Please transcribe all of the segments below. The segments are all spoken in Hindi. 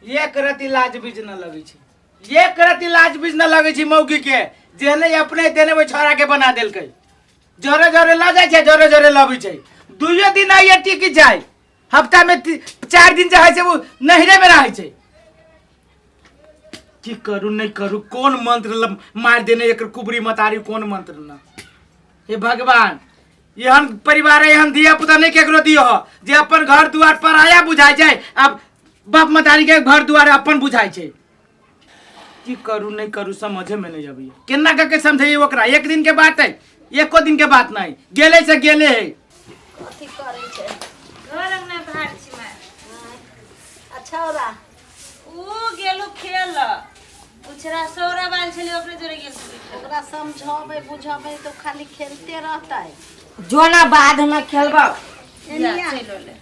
एक रति लाज बीज न लगे छे, एक रति लाज बीज न लगे छे मौगी के जेने अपने तेने वो छोरा के बना देल के जोरे जोरे ला जाय छे, जोरे जोरे लबी छे। दुइयो दिन आइए टिक जाए, हफ्ता में 4 दिन जाए छे वो नहरे में रहे छे। की करू नहीं करू, कौन मंत्र मार देने एक कुबरी मतारी, कौन मंत्र ना। हे भगवान, यहन परिवार यहन दिया पुता नहीं केकरो दियो हो जे अपन घर द्वार पर आया बुझाई जाए। अब बाप मतारी के घर द्वार अपन बुझाई छे। की करू नहीं करू समझे में नहीं आबी। केना के समझे ओकरा? एक दिन के बात है, एको दिन के बात नहीं। गेले से गेले है। कथि करे छे? घर अंगना भार छी माय। अच्छा ओरा ऊ गेलु खेल, उछरा सौरा बाल छले ओकरे जोरे गेल छले। ओकरा समझावे बुझावे तो खाली खेलते रहता है। जो ना बाद में खेलबा जा चलो ले।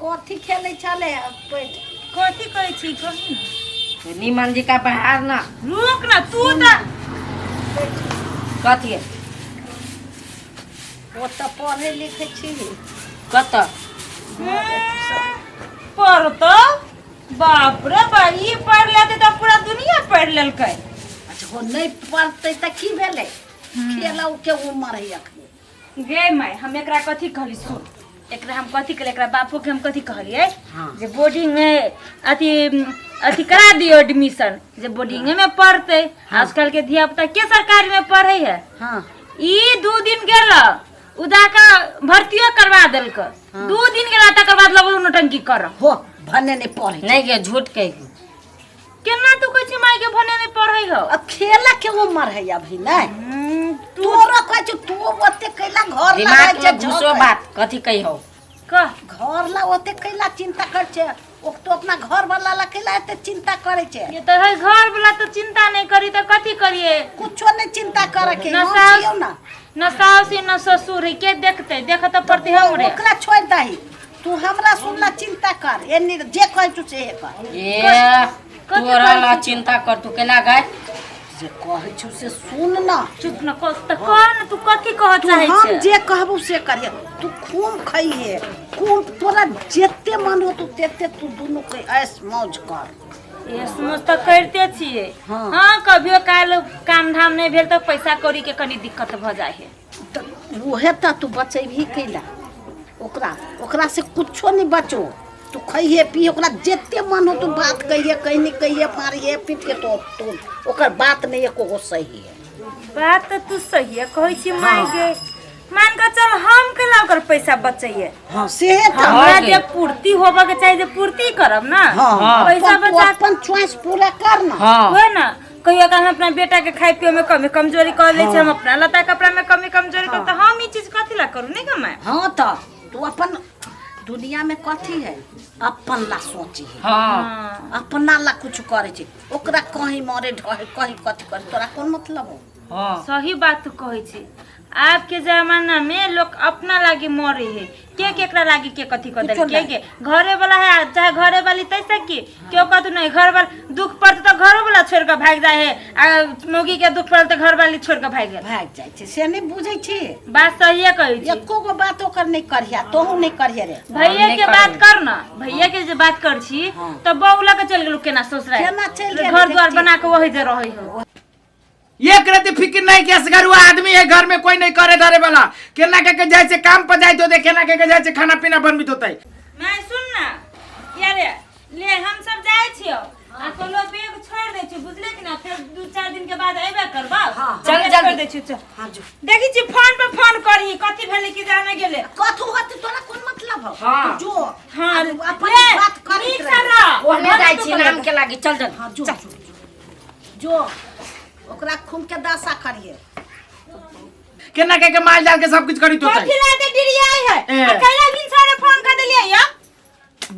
कथि खेले चले पेट कथि कहै छी कहि ना? नीमन जी का बाहर ना रुक ना तू ता कथी है? वो तो पढ़े लिखे छी। कत पढ़तो बाप रे बा, ई पढ़ लेते तो पूरा दुनिया पढ़ लेलकै। अच्छा वो नहीं पढ़ते त की भेले? खेलौ के उम्र है अखनी। गे माय, हम एकरा कथि कहली सुन। एकरा हम कथि कहले, एकरा बापू के हम कथि कहलिए जे बोर्डिंग में अथि करा दियो एडमिशन, जे बोर्डिंग में पढ़ते। आजकल के धिया पुता के सरकारी में पढ़े है। हां ई 2 दिन गेल उदा का भर्तियो करवा देलक। 2 दिन गेला तकर बाद लगलो नौटंकी कर। हो भने नहीं पढ़े नहीं के झूठ कह केना तू कहै छी माय के भने नहीं पढ़ै हो? अब खेला के उम्र है अभी नहीं। तोरा कहै छ तू ओते कैला घर दिमाग लगा में घुसो बात कथी कही हो? कह घर ला ओते कैला चिंता कर छे? ओ तो अपना घर वाला ला कैला एते चिंता करे छे? ये तो है घर वाला तो चिंता नहीं करी तो कथी करिए? कुछो नहीं चिंता करे के न हम सास छियौ ना। न सास न ससुर है, के देखते देख तो पड़ते हमरे। ओकरा छोड़ दही, तू हमरा सुनला चिंता कर। एनी जे कहै छु से कर। ए तोरा ला चिंता कर, तू केना गए? जे कहै छु से सुन ना। चुप न कर त कौन तू कथी कह चाहे हम छे? जे कहबू से करिए। तू खूब खइहे, खूब तोरा जेते मन हो तू तेते तू दुनु के ऐश मौज कर। ये समझ तो करते छिए। हाँ। हाँ कभियो काल काम धाम नहीं भेल तो पैसा कौड़ी के कनी दिक्कत भ जाए है। त उहे त तू बचैभी कैला। ओकरा से कुछो नहीं बचो। तू खइहे पी, ओकरा जेते मन हो तू बात कहिए, कहनी कहिए, मारिए पीट के तो ओकर बात नहीं एको हो सही है। बात तो तू सही है कहै छी माय गे। मान के चल हम केला ओकर पैसा बचैए। हां से है त हमरा जे पूर्ति होबा के चाहिए, जे पूर्ति करब ना। पैसा बचा अपन चॉइस पूरा कर ना। होए ना। कहियो काल हम अपना बेटा के खाए पियो में कमी कमजोरी कर ले छै, हम अपना लता कपड़ा में कमी कमजोरी कर, तो हम ई चीज कथि ला करू नहीं कमाए? हाँ तो तू अपन दुनिया में कथी है अपन ला सोची है। हां अपना ला कुछ करे छै, ओकरा कहीं मरे ढहे कहीं कथी करे, तोरा कौन मतलब हो? हां सही बात तू कहै छी। आज के जमाना में लोग अपना लागी मरे है, के केकरा लागी के कथी कर दे के घरे वाला है चाहे घरे वाली तैसे की क्यों कहतु नहीं। घर वाला दुख पड़ते तो घरों वाला छोड़ के भाग जाए है, आ मौगी के दुख पड़ल तो घर वाली छोड़ के भाग गए। भाग जाए छै से नहीं बुझै छी। बात सही है कहै छी। एको गो बात ओकर नहीं करिया, तोहू नहीं करिए रे। भैया के बात कर ना, भैया के जे बात कर छी तो बौला के चल गेलु केना ससुरा केना चल गेल? घर द्वार बना के वही जे रहै हो। एक रति फिक्र नहीं के असगरुआ आदमी है, घर में कोई नहीं करे धरे वाला। केना के जाए से काम पर जाए तो दे, केना के जाए से खाना पीना बनबित होतै। मैं सुन ना यारे ले हम सब जाए छियो आ कोनो बैग छोड़ दे छी बुझले कि ना, फिर 2-4 दिन के बाद आइबे करबा। चल कर दे छी। हां जो देखी छी फोन पे फोन करी कथि भेले कि जाने गेले। कथु होत तोरा कोन मतलब हो? हाँ। जो हां अपन बात कर नीक सारा ओने जाई छी नाम के लागी चल चल। हां जो ओकरा खूम के दासा करिए। केना के माल जाल के सब कुछ करी तो कथि ला दे डिरियाई है अकेला दिन सारे फोन कर देलिए या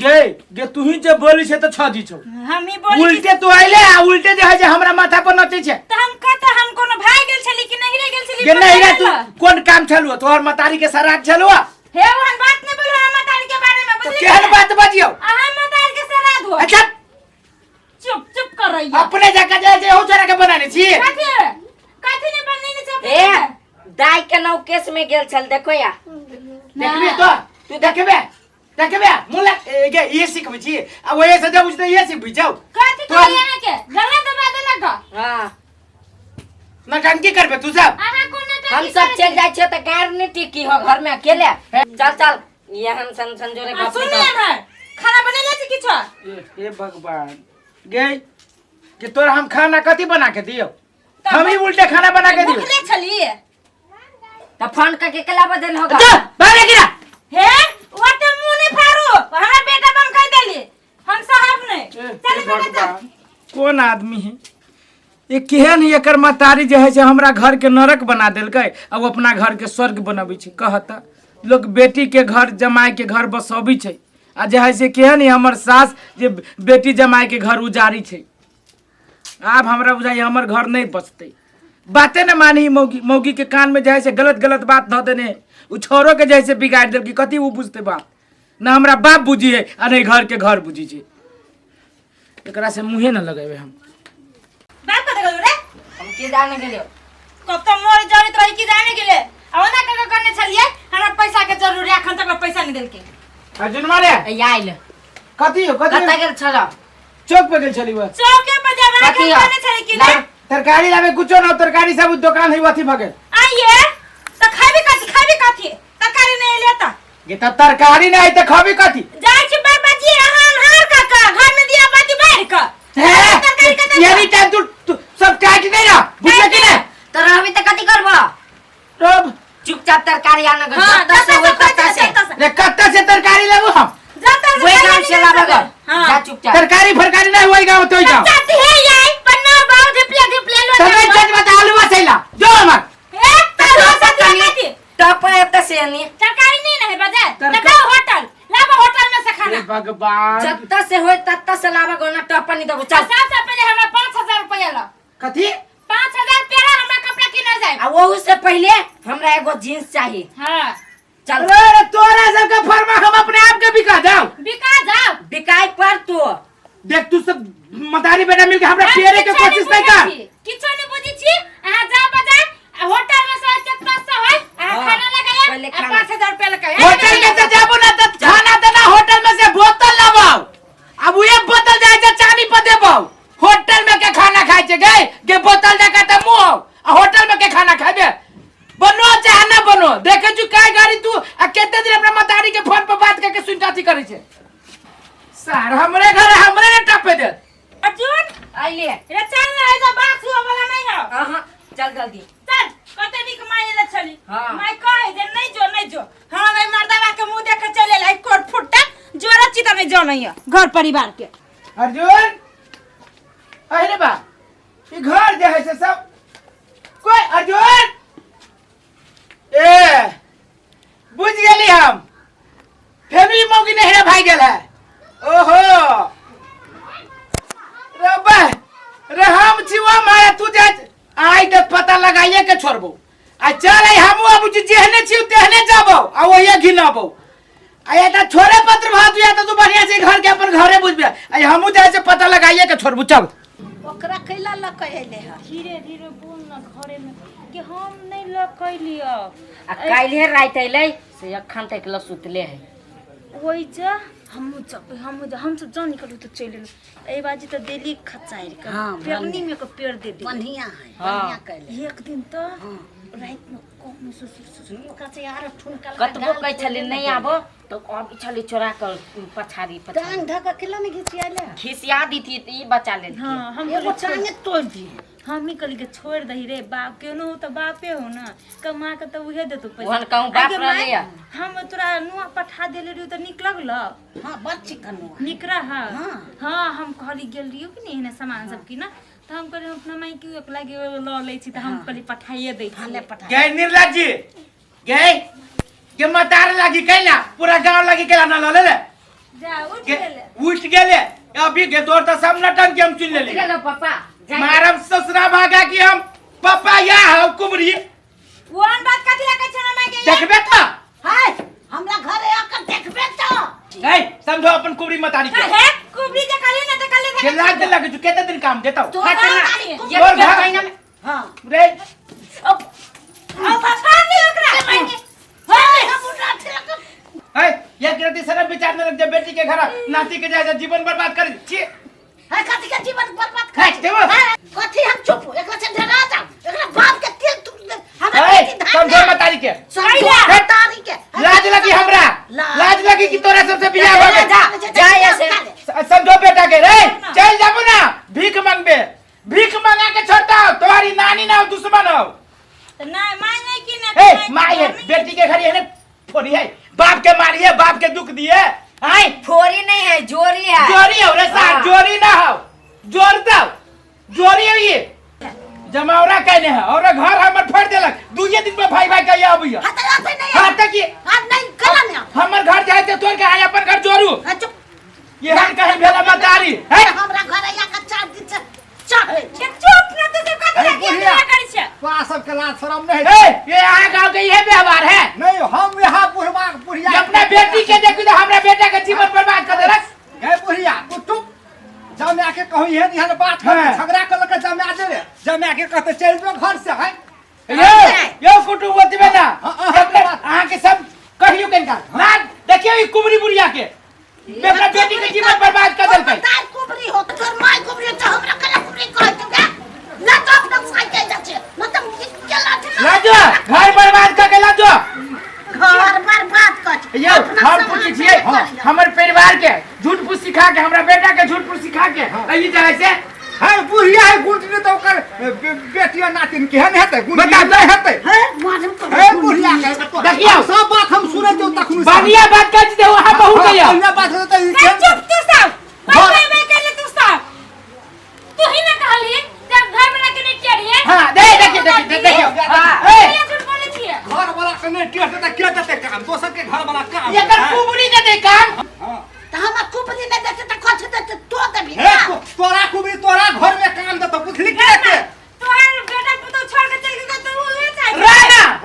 गे तू ही जे बोली छे तो छदी छौ। हम ही बोली उल्टे तो आइले आ उल्टे जे है जे हमरा माथा पर नचै छे। त हम कहता हम कोनो भाई गेल छली कि नहीं रे गेल छली? गे नहीं रे, तू कोन काम छलुआ? तोहर मतारी के सराग छलुआ। हे वहन बात नहीं बोलो हम मतारी के बारे में तो बुझली? केहन बात बजियो? हम मतारी के सराग हो। अच्छा चुप कर रही है। अपने जगह जे हो जरा के बनाने छी। कथि ने बनने छै? ए दाई के नौ केस में गेल चल देखो या देखबे तो तू देखबे देखे बे मुला के ये सीखबै छी आ ओए से जब उठते ये सीख जाओ कथी तो कहलिए ना के गला दबा देला का हां नटंकी करबे तू सब अहाँ कोन नटंकी हम सब चल जाय छे त कार नहीं टिकी हो घर में अकेले चल चल यहन सन संजोरे बात सुनिए नहीं ना खाना बनेला छी किछो हे भगवान गए कि तोरा हम खाना कथी बना के दियो हम ही उल्टे खाना बना के दियो भूखले छली त फोन करके केला बदल होगा जा बाहर गिरा हे वो तो मुंह नहीं फाड़ू हमरा बेटा बम कह देली हम साहब नहीं चल बेटा कौन आदमी है ये केहन ही एकर मतारी जे है से हमरा घर के नरक बना देलकै अब अपना घर के स्वर्ग बनाबै छै कहता लोग बेटी के घर जमाई के घर बसौबी छै आ जे है से केहन ही हमर सास जे बेटी जमाई के घर उजारी छै आब हमरा बुझाइ हमर घर नहीं बचतै बातें न मानी मौगी के कान में जे है से गलत गलत बात ध देने उ छोरो के जैसे बिगाड़ देल कि कथी उ बुझते बात ना हमरा बाप बुझी है आ नहीं घर के घर बुझी छै एकरा से मुंहे न लगेबे हम बात कत गलो रे हम के जाने गेलियो कब तो मोर जाने तो की जाने गेले ओना का करने छलिए हमरा पैसा के जरूरी अखन तक पैसा नहीं देलके अर्जुन मारे आइल कथी हो कथी कत गेल छला चौक पे गेल छली बस चौके पर जब कथी के हो? करने छली कि ना तरकारी लावे कुछो न तरकारी सब दुकान है अथी भगे आइए तो खाबी कथी तरकारी नहीं लेता गे त तरकारी नहीं त खाबी कथी जाय छी बाबा जी अहान हार का घर में दिया बाती बाहर का तरकारी का यानी टाइम तू सब काट नहीं ना बुझले कि नहीं तर अभी त कथि करबो तब चुपचाप तरकारी आना गो हां जत्ता से होय तत्ता से रे कत्ता से तरकारी लाबो हम वही गांव से लाबो गो जा चुपचाप तरकारी फरकारी नहीं होई गांव तोई गांव चाहती है याई पन्ना बाव ढिपले लो तबे चट बता आलू बसैला जो मत एक तो सकती टप एत से नहीं तरकारी नहीं है बाजार लगाओ होटल लाबो होटल में से खाना भगवान जत्ता से होय तत्ता से लाबो गो ना टप नहीं देबो चल सबसे पहले हमरा 5000 रुपया लो कथी 5000 पेरा हमरा कपड़ा किना जाए आ वो से पहले हमरा एगो जींस चाहिए हां चल रे तोरा सब का फरमा हम अपने आप के बिका जाओ बिका जाओ बिकाई पर तू देख तू सब मतारी बेटा मिलके हमरा पेरे के कोशिश नहीं कर किछो नहीं बुझी छी अहाँ जा बाजार होटल में से कितना से होय अहाँ खाना पहले लगाया खाना। 5000 रुपया लगाया होटल के तो जाबो ना त खाना देना होटल में से बोतल लावाओ अब ये बोतल जाय छै चानी पर देबो होटल में के खाना खाइ छै गे बोतल जाके त मुंह आ होटल में के खाना खाबे बनो चाहे ना बनो देखे छु काय गाड़ी तू आ केते दिन अपना मतारी के फोन पर बात करके सुनताती करे छै सर हमरे घर हमरे ने टपे दे अर्जुन आइले रे चल ना ऐसा बात हुआ वाला नहीं हो हां चल जल्दी चल कते निक माये ले छली हाँ। मैं कहे जे नहीं जो हां भाई मर्दावा के मुंह देख के चले लाई कोट फुट्टा जोरा चिता नहीं जो नहीं है घर परिवार के अर्जुन अरे बा ई घर जे है से सब कोई अर्जुन ए बुझ गेली हम फैमिली मौगी नहीं रे भाई गेल है ओहो रे बा रे हम छिवा माया तू जा आई त पता लगाइए के छोड़बो आ चल आई हमू अब जेहने छी तेहने जाबो आ ओये घिनाबो आ या त छोरे पत्र भात या त तू बढ़िया से घर के अपन घरे बुझबे आई हमू जाय से पता लगाइए के छोड़बो चल ओकरा कैला ल कहले है धीरे धीरे बोल ना घरे में कि हम नहीं लकैलियो आ काल्हे रात अइलै से अखन तक ल सुतले है ओइ जा हम सब जान निकलू तो चल ए बाजी तो दिल्ली खचाइर का हाँ, पेरनी में को पेड़ दे दी बढ़िया है हाँ। बढ़िया कहले एक दिन तो हाँ। रात में कौन सुसुर ओकरा से यार ठुनका कतबो कह छले नहीं आबो तो अब छले चोरा कर पछारी टांग ढक अकेला में घिसियाले खिसिया दी थी ई बचा ले हां हम एगो टांगे तोड़ दी हम ही कल के छोड़ दही रे बाप के हो तो बापे हो ना कमा के तो उहे दे तू वहन कहूं बाप आगे रहले माय, या। हम तोरा नुआ पठा देले रहियो तो निक लगल हां बड़ चिकन हुआ निकरा हां हाँ। हां हम कहली गेल रहियो कि नहीं सामान सब की ना तो हम कहली अपना माई के एक लागे ल ले छी तो हम कहली पठाइए दे हां ले पठा गए निर्लज जी गए के मतार लागी कैला पूरा गांव लागी कैला ना ले ले जा उठ के गेले उठ गेले अभी के तोर त सब नटन के हम चुन लेली चलो पापा मारम ससुरा भागा कि हम पापा या हो कुबरी वन बात कथि ला कहै छ ना माई के देखबे त हाय हमरा घरे आकर देखबे तो गए समझो अपन कुबरी मतारी के है कुबरी जे कहली ना तो कहले के लाग दे लगे तू केते दिन काम देता तो हट ना। गाड़ी ये और क्या भाग। महीना में हां रे अब पापा नहीं ओकरा हाय हम उठा थे है ये गिरती सर बेचारी बियाह में जब बेटी के घर नाती के जाए जीवन बर्बाद कर छी है कथी के जीवन बर्बाद खाइ देबो कथी हम चुप एकरा से डरा जाऊ एकरा बाप के तिल तुम हमरा ए बेटी समझो मतारी के तारी के लाज लगी हमरा लाज लगी कि तोरा सबसे बियाह हो गया जा ऐसे समझो बेटा के रे चल जाबो ना भीख मांगबे भीख मांगा के छोड़ता तुम्हारी नानी ना हो दुश्मन हो नहीं माने कि नहीं ए माई है बेटी के घर है फोड़ी है बाप के मारी है बाप के दुख दिए आई फोरी नहीं है जोरी है जोरी हो रे साहब जोरी ना हो जोरता जोरी हो ये जमावरा कहने है और घर हमर फाड़ देलक दुइये दिन में भाई भाई कहिया अबैया हाथ आते नहीं हां तक ये आज नहीं कला नहीं हमर घर जाए तो तोर के आय अपन घर जोरू चुप ये हम कहीं भेला मतारी है हमरा घर आया का 4 दिन से चाहे चुप ना तो सब कथी क्या करे छै तोरा सबके लाज शरम नहीं ए ये यहाँ गांव के ये व्यवहार है नहीं हम यहाँ बुढ़वा बुढ़िया ये अपना बेटी के देखी तो हमरा बेटा के जीवन बर्बाद कर देलक हे बुढ़िया तू चुप जमे आके कहू यहन यहन बात कर हाँ। झगड़ा कर लके जमे आ रे जमे आके कहते चल जो घर से है यो कुटुंबती में ना हाँ, अपने आहाँ के सब कहियो कनका ना देखियो ई कुबरी बुढ़िया के अपना बेटी के जीवन बर्बाद कर देलकै तार कुबरी हो तोर माय कुबरी तो हमरा कला कुबरी कह तू के ना तो अपना साइकिल जाचे मतलब के लाठी लाजो घर बर्बाद कर के लाजो घर बर्बाद कर यो हम पूछी छियै हमर परिवार के झूठ फूस सिखा के हमरा बेटा के झूठ फूस सिखा के ई जगह से है बुढ़िया है गुंडनी तो कर बेटिया नातिन केहन हेतै बता गुंडनी दे। नहीं हेतै है मालूम कर हे बुढ़िया के देखियो। सब बात हम सुनै तो तखनु बढ़िया बात कर दे वहां बहुत गया बढ़िया बात होतै चुप तू सब भाई भाई कर ले तू सब तू ही ना कहली जब घर में के नहीं टेढ़िए हां देखियो ए ए झूठ बोले छिए घर वाला कने टेढ़ देतै के देतै काम दोसर के घर वाला काम ये कर कुबरी दे दे काम हां त हमरा कुबरी नहीं देते त कछ देते तो देबी हे तोरा कुबरी तोरा घर में काम देतौ बुझली के देतै तोहर बेटा पुतो छोड़ के चल गई तो वो चाहिए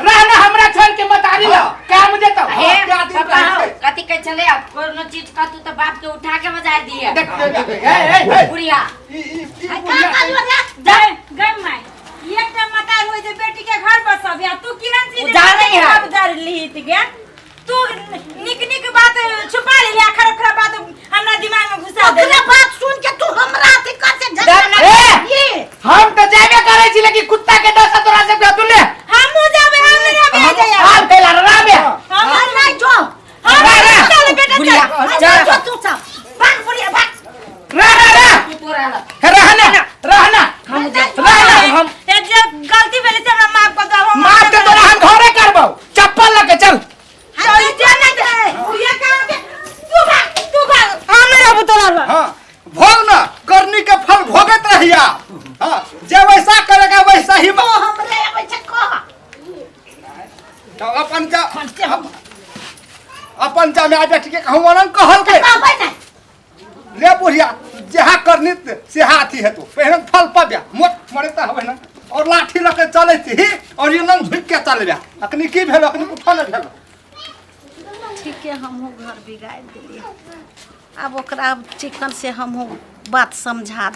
रहना हमरा छोड़ के मत आरी लो काम देता हे क्या दिन पापा रहते? कथी कह चले अब कोनो चीज का तू तो बाप के उठा के बजा दिए देख ए बुढ़िया ई का बुढ़िया कालियो रे गए गए माई एकटा मतार होय जे बेटी के घर पर सब या तू किरण चीज जा रही है। अब जा लीत गे तू निक निक बात छुपा ले लिया खराब खराब बात हमरा दिमाग में घुसा दे ओकरा बात सुन के तू हमरा अथी कर से झगड़ा ए! ये हम तो जाबे करे छी लेकिन कुत्ता के दस तोरा से का तुले हम जाबे हम नहीं जाबे जाया हम कैला राबे हम नहीं जो हम रह। चल बेटा बुढ़िया, चल जा जो तू सब भाग बुढ़िया भाग रह तू तोरा ला रहना हम ये जब गलती भेले से हमरा माफ कर दो मार के तोरा हम घरे करबो चप्पल लेके चल चल जाने दे ये काम के तू भाग हम नहीं अब तोरा हां भोग न करनी के फल भोगत रहिया हां जे वैसा करेगा वैसा ही तो हमरे वैसे कह तो अपन जमा बेटी के कहूं मनन कहल के कहबै नहीं रे बुढ़िया जहा करनी सेहा अथी हेतु पहले फल पाब्या मोट मरता हवे ना और लाठी लके चले थी और ये नंग झुक के चलबा अखनी की भेल अखनी कुछ न भेल ठीक है हमहू घर बिगाड़ दिलिए अब ओकरा चिकन से हमहू बात समझा